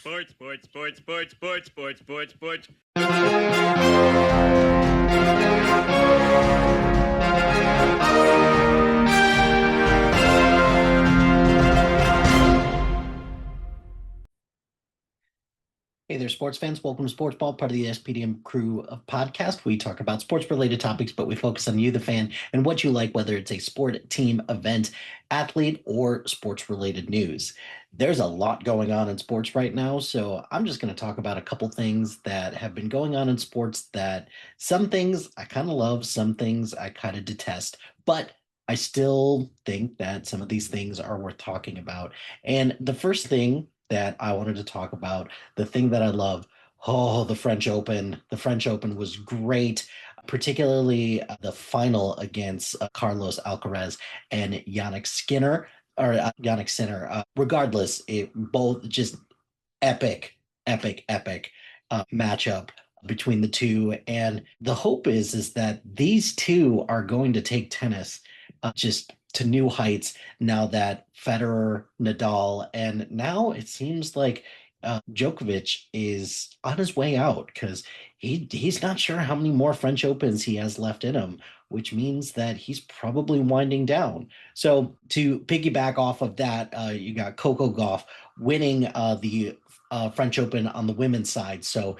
Sports, sports, sports, sports, sports, sports, sports, sports. Hey there, sports fans. Welcome to Sportsball, part of the SPDM crew of podcast. We talk about sports-related topics, but we focus on you, the fan, and what you like, whether it's a sport, team, event, athlete, or sports-related news. There's a lot going on in sports right now, so I'm just going to talk about a couple things that have been going on in sports that some things I kind of love, some things I kind of detest, but I still think that some of these things are worth talking about. And the first thing that I wanted to talk about, the thing that I love, oh, the French Open. The French Open was great, particularly the final against Carlos Alcaraz and Yannick Skinner or Yannick Sinner. Regardless, it both just epic matchup between the two. And the hope is that these two are going to take tennis just to new heights now that Federer, Nadal, and now it seems like Djokovic is on his way out because he's not sure how many more French Opens he has left in him, which means that he's probably winding down. So to piggyback off of that, you got Coco Gauff winning the French Open on the women's side. So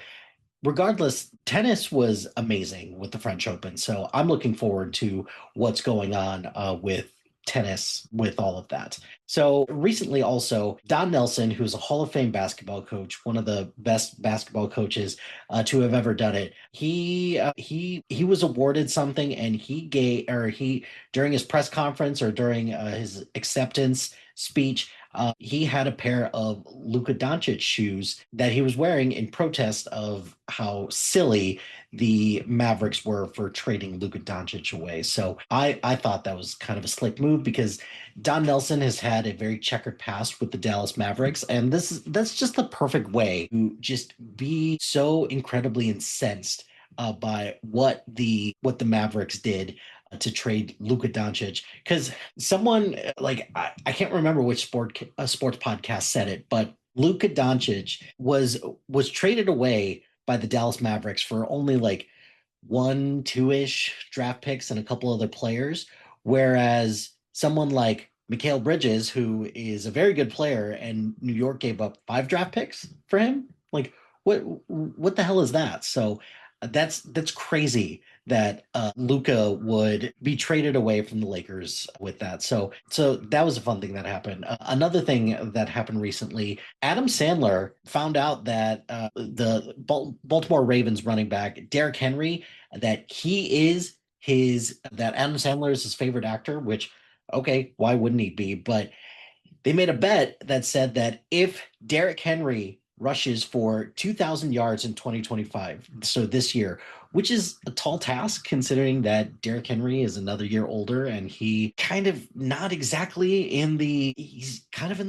regardless, tennis was amazing with the French Open. So I'm looking forward to what's going on with tennis with all of that. So recently also Don Nelson, who's a Hall of Fame basketball coach, one of the best basketball coaches to have ever done it. He was awarded something and he during his press conference or during his acceptance speech, he had a pair of Luka Doncic shoes that he was wearing in protest of how silly the Mavericks were for trading Luka Doncic away. So I thought that was kind of a slick move because Don Nelson has had a very checkered past with the Dallas Mavericks, and that's just the perfect way to just be so incredibly incensed by what the Mavericks did to trade Luka Doncic because someone like I can't remember which sports podcast said it, but Luka Doncic was traded away by the Dallas Mavericks for only like one, two-ish draft picks and a couple other players, whereas someone like Mikal Bridges, who is a very good player, and New York gave up five draft picks for him. Like, what the hell is that? So that's crazy that Luca would be traded away from the Lakers with that. So that was a fun thing that happened. Another thing that happened recently, Adam Sandler found out that the Baltimore Ravens running back Derrick Henry, that Adam Sandler is his favorite actor, which okay, why wouldn't he be? But they made a bet that said that if Derrick Henry rushes for 2,000 yards in 2025, so this year, which is a tall task considering that Derrick Henry is another year older and he's kind of in the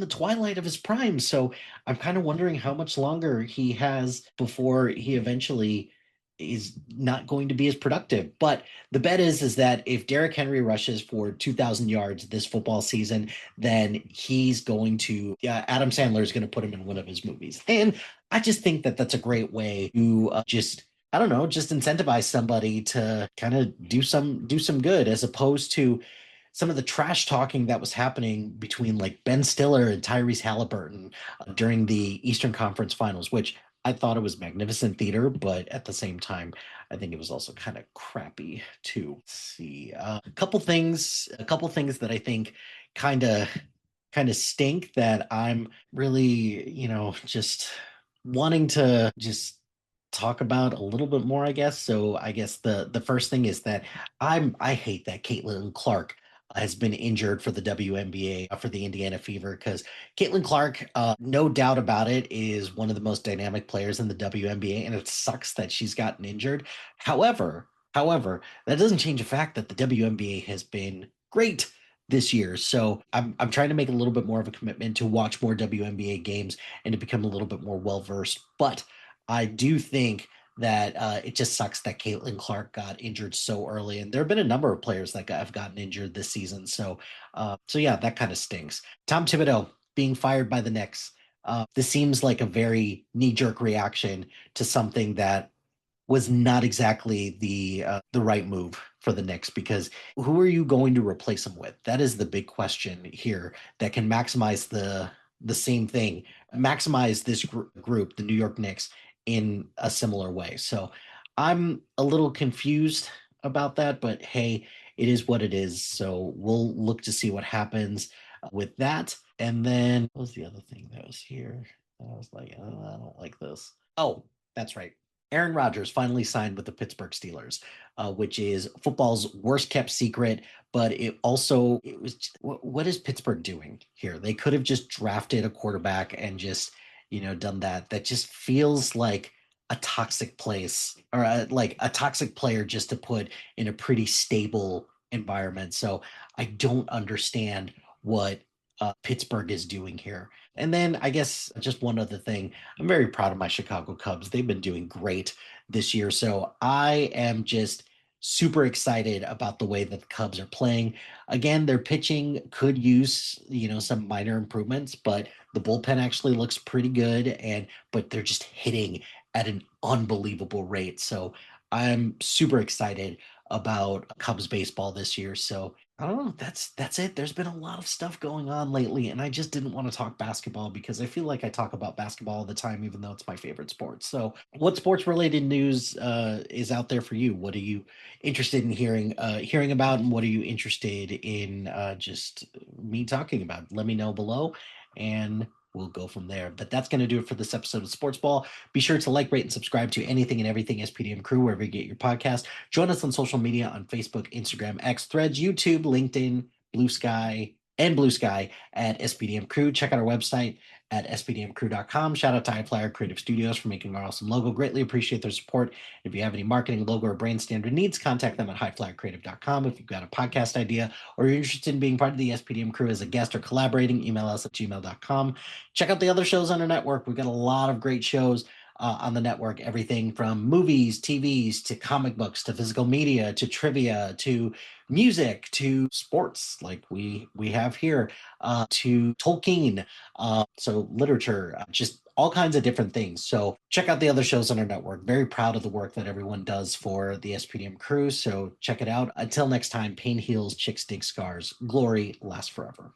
twilight of his prime. So I'm kind of wondering how much longer he has before he eventually is not going to be as productive. But the bet is that if Derrick Henry rushes for 2,000 yards this football season, then Adam Sandler is going to put him in one of his movies. And I just think that that's a great way to I don't know, just incentivize somebody to kind of do some good as opposed to some of the trash talking that was happening between like Ben Stiller and Tyrese Halliburton during the Eastern Conference Finals, which I thought it was magnificent theater, but at the same time, I think it was also kind of crappy too. Let's see, a couple things that I think kind of kind of stink that I'm really, just wanting to just talk about a little bit more, I guess. So I guess the first thing is that I hate that Caitlin Clark has been injured for the WNBA for the Indiana Fever because Caitlin Clark, no doubt about it, is one of the most dynamic players in the WNBA, and it sucks that she's gotten injured. However, that doesn't change the fact that the WNBA has been great this year. So I'm trying to make a little bit more of a commitment to watch more WNBA games and to become a little bit more well versed. But I do think that it just sucks that Caitlin Clark got injured so early, and there have been a number of players that have gotten injured this season. So yeah, that kind of stinks. Tom Thibodeau being fired by the Knicks. This seems like a very knee-jerk reaction to something that was not exactly the right move for the Knicks, because who are you going to replace him with? That is the big question here that can maximize the same thing, maximize this group, the New York Knicks, in a similar way. So I'm a little confused about that, but hey, it is what it is. So we'll look to see what happens with that. And then what was the other thing that was here? I was like, oh, I don't like this. Oh, that's right. Aaron Rodgers finally signed with the Pittsburgh Steelers, which is football's worst kept secret. But it was what is Pittsburgh doing here? They could have just drafted a quarterback and just done that. That just feels like a toxic place, or like a toxic player just to put in a pretty stable environment. So I don't understand what Pittsburgh is doing here. And then I guess just one other thing, I'm very proud of my Chicago Cubs. They've been doing great this year. So I am just super excited about the way that the Cubs are playing. Again, their pitching could use, some minor improvements, but the bullpen actually looks pretty good, but they're just hitting at an unbelievable rate. So I'm super excited about Cubs baseball this year. So I don't know. That's it. There's been a lot of stuff going on lately, and I just didn't want to talk basketball because I feel like I talk about basketball all the time, even though it's my favorite sport. So, what sports related news is out there for you? What are you interested in hearing about, and what are you interested in just me talking about? Let me know below, and we'll go from there. But that's going to do it for this episode of Sports Ball. Be sure to like, rate, and subscribe to anything and everything SPDM Crew wherever you get your podcast. Join us on social media on Facebook, Instagram, X, Threads, YouTube, LinkedIn, Blue Sky at SPDM Crew. Check out our website at spdmcrew.com. Shout out to High Flyer Creative Studios for making our awesome logo. Greatly appreciate their support. If you have any marketing, logo, or brand standard needs, contact them at highflyercreative.com. If you've got a podcast idea or you're interested in being part of the SPDM Crew as a guest or collaborating, email us at gmail.com. Check out the other shows on our network. We've got a lot of great shows on the network, everything from movies, TVs, to comic books, to physical media, to trivia, to music, to sports like we have here, to Tolkien, so literature, just all kinds of different things. So check out the other shows on our network. Very proud of the work that everyone does for the SPDM Crew. So check it out. Until next time, pain heals, chicks dig scars. Glory lasts forever.